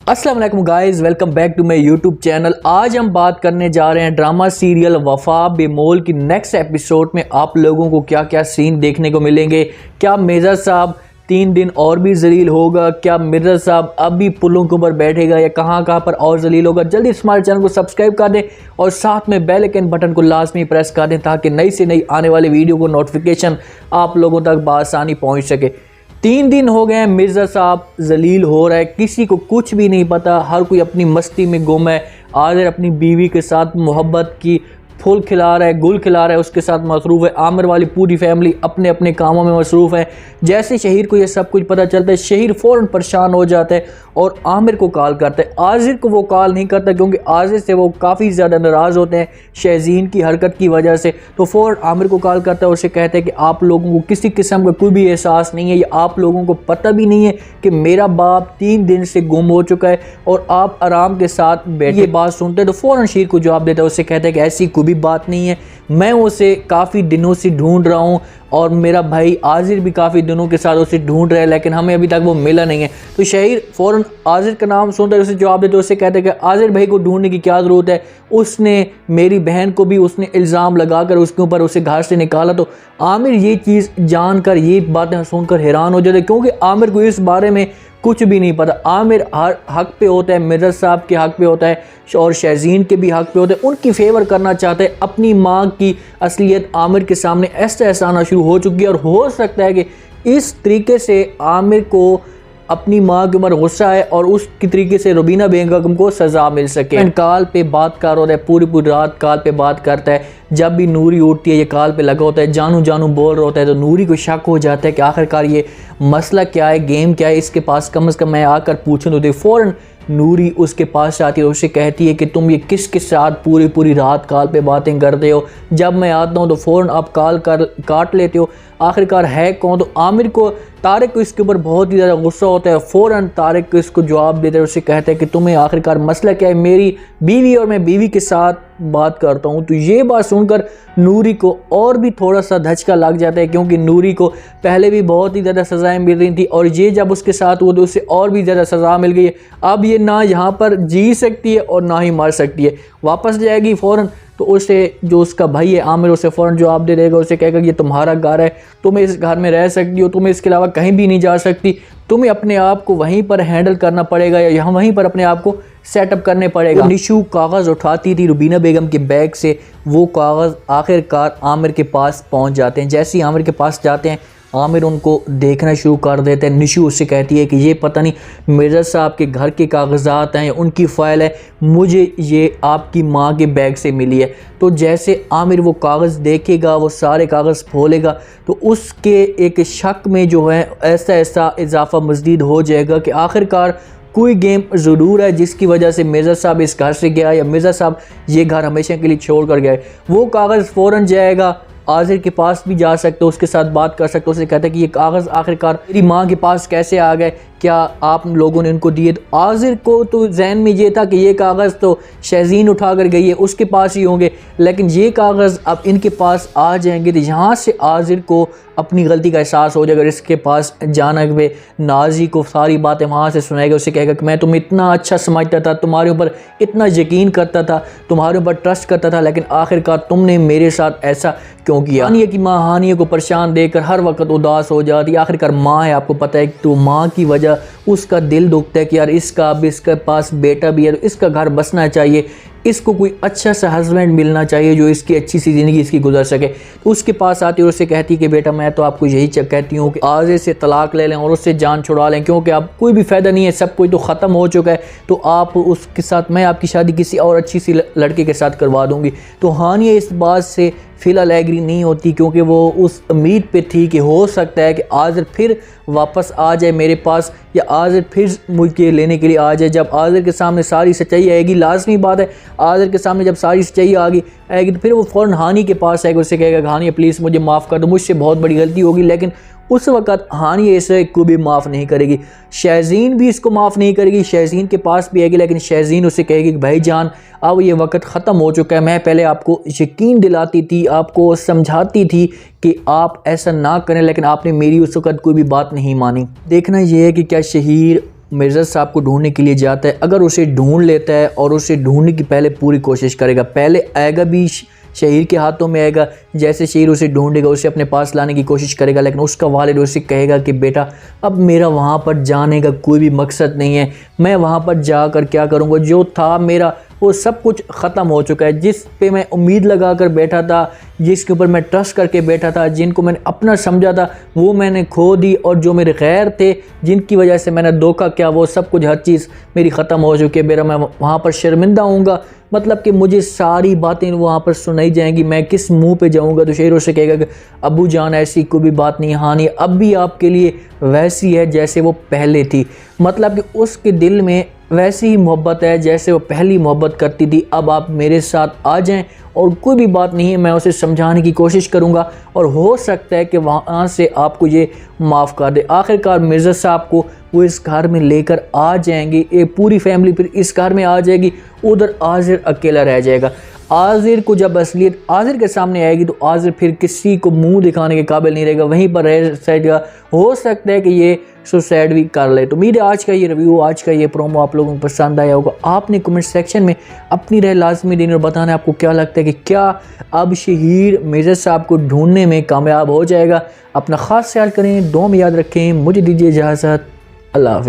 अस्सलाम वालेकुम guys, welcome back to my YouTube channel. आज हम बात करने जा रहे हैं ड्रामा सीरियल वफा बेमोल की नेक्स्ट एपिसोड में आप लोगों को क्या क्या सीन देखने को मिलेंगे। क्या मिर्ज़ा साहब 3 दिन और भी जलील होगा? क्या मिर्ज़ा साहब अब भी पुलों के ऊपर बैठेगा या कहाँ पर और जलील होगा? जल्दी हमारे चैनल को सब्सक्राइब कर दें और साथ में बेल आइकन बटन को लाजमी प्रेस कर दें ताकि नई से नई आने वाली वीडियो को नोटिफिकेशन आप लोगों तक बआसानी पहुँच सके। 3 दिन हो गए हैं, मिर्ज़ा साहब जलील हो रहा है, किसी को कुछ भी नहीं पता, हर कोई अपनी मस्ती में गुम है। आमिर अपनी बीवी के साथ मोहब्बत की फूल खिला रहा है, गुल खिला रहा है, उसके साथ मसरूफ़ है। आमिर वाली पूरी फैमिली अपने अपने कामों में मसरूफ़ है। जैसे शहीर को ये सब कुछ पता चलता है, शहीर फ़ौरन परेशान हो जाता है और आमिर को कॉल करता है। आज़िर को वो कॉल नहीं करता क्योंकि आज़िर से वो काफ़ी ज़्यादा नाराज़ होते हैं शहज़ीन की हरकत की वजह से। तो फ़ौरन आमिर को कॉल करता है, उसे कहते हैं कि आप लोगों को किसी किस्म का कोई भी एहसास नहीं है, या आप लोगों को पता भी नहीं है कि मेरा बाप 3 दिन से गुम हो चुका है और आप आराम के साथ बैठे। ये बात सुनते हैं तो फ़ौरन शहीर को जवाब देता है, उससे कहता है कि ऐसी कोई भी बात नहीं है, मैं उसे काफ़ी दिनों से ढूंढ रहा हूँ और मेरा भाई आज़िर भी काफ़ी दिनों के साथ उसे ढूंढ रहा है, लेकिन हमें अभी तक वो मिला नहीं है। तो शहीर फ़ौरन आज़िर का नाम सुनता है, उसे जवाब देते, उससे कहते हैं कि आज़िर भाई को ढूंढने की क्या ज़रूरत है, उसने मेरी बहन को भी उसने इल्ज़ाम लगाकर उसके ऊपर उसे घर से निकाला। तो आमिर ये चीज़ जानकर, ये बातें सुनकर हैरान हो जाते क्योंकि आमिर को इस बारे में कुछ भी नहीं पता। आमिर हर हक पे होता है, मिर्ज़ा साहब के हक पे होता है और शहज़ीन के भी हक पे होता है, उनकी फेवर करना चाहता है। अपनी माँ की असलियत आमिर के सामने ऐसा आना शुरू हो चुकी है और हो सकता है कि इस तरीके से आमिर को अपनी माँ के ऊपर गुस्सा है और उस तरीके से रुबीना बेगम को सज़ा मिल सके। कॉल पे बात कर होता है, पूरी रात कॉल पे बात करता है। जब भी नूरी उठती है, ये कॉल पे लगा होता है, जानू जानू बोल रहा होता है, तो नूरी को शक हो जाता है कि आखिरकार ये मसला क्या है, गेम क्या है, इसके पास कम से कम मैं आकर पूछूँ। तो फ़ौरन नूरी उसके पास आती है और उससे कहती है कि तुम ये किसके साथ पूरी रात कॉल पे बातें करते हो, जब मैं आता हूँ तो फ़ौरन आप कॉल काट लेते हो, आखिरकार है कौन? तो आमिर को तारिक को इसके ऊपर बहुत ही ज़्यादा गुस्सा होता है। फ़ौरन तारिक को इसको जवाब देते हैं, उससे कहते हैं कि तुम्हें आखिरकार मसला क्या है, मेरी बीवी और मैं बीवी के साथ बात करता हूँ। तो ये बात सुनकर नूरी को और भी थोड़ा सा धचका लग जाता है क्योंकि नूरी को पहले भी बहुत ही ज़्यादा सज़ाएँ मिल रही थी और ये जब उसके साथ हुआ तो उसे और भी ज़्यादा सज़ा मिल गई है। अब ये ना यहाँ पर जी सकती है और ना ही मर सकती है, वापस जाएगी फ़ौरन। तो उसे जो उसका भाई है आमिर, उसे फ़ौरन जवाब दे देगा, उसे कहेगा ये तुम्हारा घर है, तुम इस घर में रह सकती हो, तुम इसके अलावा कहीं भी नहीं जा सकती, तुम्हें अपने आप को वहीं पर हैंडल करना पड़ेगा या यहाँ वहीं पर अपने आप को सेटअप करने पड़ेगा। तो निशू कागज़ उठाती थी रुबीना बेगम के बैग से, वो कागज़ आखिरकार आमिर के पास पहुँच जाते हैं। जैसे ही आमिर के पास जाते हैं, आमिर उनको देखना शुरू कर देते हैं। निशू उससे कहती है कि ये पता नहीं मिर्ज़ा साहब के घर के कागज़ात हैं, उनकी फ़ाइल है, मुझे ये आपकी माँ के बैग से मिली है। तो जैसे आमिर वो कागज़ देखेगा, वो सारे कागज़ खोलेगा, तो उसके एक शक में जो है ऐसा इजाफा मज़ीद हो जाएगा कि आखिरकार कोई गेम ज़रूर है जिसकी वजह से मिर्ज़ा साहब इस घर से गया या मिर्ज़ा साहब ये घर हमेशा के लिए छोड़ कर गए। वो कागज़ फ़ौरन जाएगा, आज़िर के पास भी जा सकते हो, उसके साथ बात कर सकते हो, उससे कहते हैं कि ये कागज़ आखिरकार मेरी माँ के पास कैसे आ गए, क्या आप लोगों ने इनको दिए? तो आज़िर को तो जहन में ये था कि ये कागज़ तो शहज़ीन उठा कर गई है, उसके पास ही होंगे, लेकिन ये कागज़ अब इनके पास आ जाएंगे तो यहाँ से आज़िर को अपनी गलती का एहसास हो जाएगा। इसके पास जाना वे नाजी को सारी बातें वहाँ से सुनाएगा, उससे कहेगा कि मैं तुम्हें इतना अच्छा समझता था, तुम्हारे ऊपर इतना यकीन करता था, तुम्हारे ऊपर ट्रस्ट करता था, लेकिन आखिरकार तुमने मेरे साथ ऐसा क्यों किया? हानिया की माँ हानिया को परेशान देकर हर वक्त उदास हो जाती है। आखिरकार माँ है, आपको पता है, तो माँ की वजह उसका दिल दुखता है कि यार इसका अब इसके पास बेटा भी है तो इसका घर बसना चाहिए, इसको कोई अच्छा सा हस्बैंड मिलना चाहिए जो इसकी अच्छी सी ज़िंदगी इसकी गुजर सके। तो उसके पास आती है और उससे कहती है कि बेटा मैं तो आपको यही कहती हूँ कि आज़िर से तलाक ले लें और उससे जान छुड़ा लें, क्योंकि अब कोई भी फ़ायदा नहीं है, सब कुछ तो ख़त्म हो चुका है, तो आप उसके साथ, मैं आपकी शादी किसी और अच्छी सी लड़के के साथ करवा दूँगी। तो हानिया इस बात से फ़िलहाल एग्री नहीं होती क्योंकि वो उस उम्मीद पे थी कि हो सकता है कि आज़िर फिर वापस आ जाए मेरे पास या आज़िर फिर मुझे लेने के लिए आ जाए। जब आज़िर के सामने सारी सच्चाई आएगी, लाजमी बात है, आज़िर के सामने जब सारी सच्चाई आएगी तो फिर वो फ़ौरन हानी के पास आएगा, उससे कहेगा हानी प्लीज़ मुझे माफ़ कर दो, मुझसे बहुत बड़ी गलती होगी। लेकिन उस वक़्त हानी इसे को भी माफ़ नहीं करेगी, शहज़ीन भी इसको माफ़ नहीं करेगी, शहज़ीन के पास भी आएगी, लेकिन शहज़ीन उसे कहेगी कि भाईजान अब ये वक्त ख़त्म हो चुका है, मैं पहले आपको यकीन दिलाती थी, आपको समझाती थी कि आप ऐसा ना करें, लेकिन आपने मेरी उस वक़्त कोई भी बात नहीं मानी। देखना यह है कि क्या शहीर मिर्ज़ा साहब को ढूंढने के लिए जाता है, अगर उसे ढूंढ लेता है और उसे ढूंढने की पहले पूरी कोशिश करेगा, पहले आएगा भी शहीर के हाथों में आएगा, जैसे शहीर उसे ढूंढेगा उसे अपने पास लाने की कोशिश करेगा, लेकिन उसका वालिद उसे कहेगा कि बेटा अब मेरा वहाँ पर जाने का कोई भी मकसद नहीं है, मैं वहाँ पर जाकर क्या करूँगा, जो था मेरा वो सब कुछ ख़त्म हो चुका है, जिस पे मैं उम्मीद लगा कर बैठा था, जिसके ऊपर मैं ट्रस्ट करके बैठा था, जिनको मैंने अपना समझा था वो मैंने खो दी, और जो मेरे गैर थे जिनकी वजह से मैंने धोखा किया वो सब कुछ हर चीज़ मेरी ख़त्म हो चुकी है, मेरा मैं वहाँ पर शर्मिंदा हूँगा, मतलब कि मुझे सारी बातें वहाँ पर सुनाई जाएंगी, मैं किस मुंह पे जाऊँगा। तो शेर से कहेगा कि अबू जान ऐसी कोई भी बात नहीं, हाँ नहीं अब भी आपके लिए वैसी है जैसे वो पहले थी, मतलब कि उसके दिल में वैसी ही मोहब्बत है जैसे वो पहली मोहब्बत करती थी, अब आप मेरे साथ आ जाएं और कोई भी बात नहीं है, मैं उसे समझाने की कोशिश करूंगा और हो सकता है कि वहाँ से आपको ये माफ़ कर दे। आखिरकार मिर्ज़ा साहब को वो इस घर में लेकर आ जाएंगे, ये पूरी फैमिली फिर इस घर में आ जाएगी, उधर आज़िर अकेला रह जाएगा। आज़िर को जब असलियत आज़िर के सामने आएगी तो आज़िर फिर किसी को मुंह दिखाने के काबिल नहीं रहेगा, वहीं पर रह जाएगा, हो सकता है कि ये सुसाइड भी कर ले। तो उम्मीद है आज का ये रिव्यू, आज का ये प्रोमो आप लोगों को पसंद आया होगा। आपने कमेंट सेक्शन में अपनी राय लाजमी देनी और बताना आपको क्या लगता है कि क्या अब शहीर मिर्ज़ा साहब को ढूंढने में कामयाब हो जाएगा। अपना ख़ास ख्याल करें, दुआ में याद रखें, मुझे दीजिए इजाज़त, अल्लाह हाफ़िज़।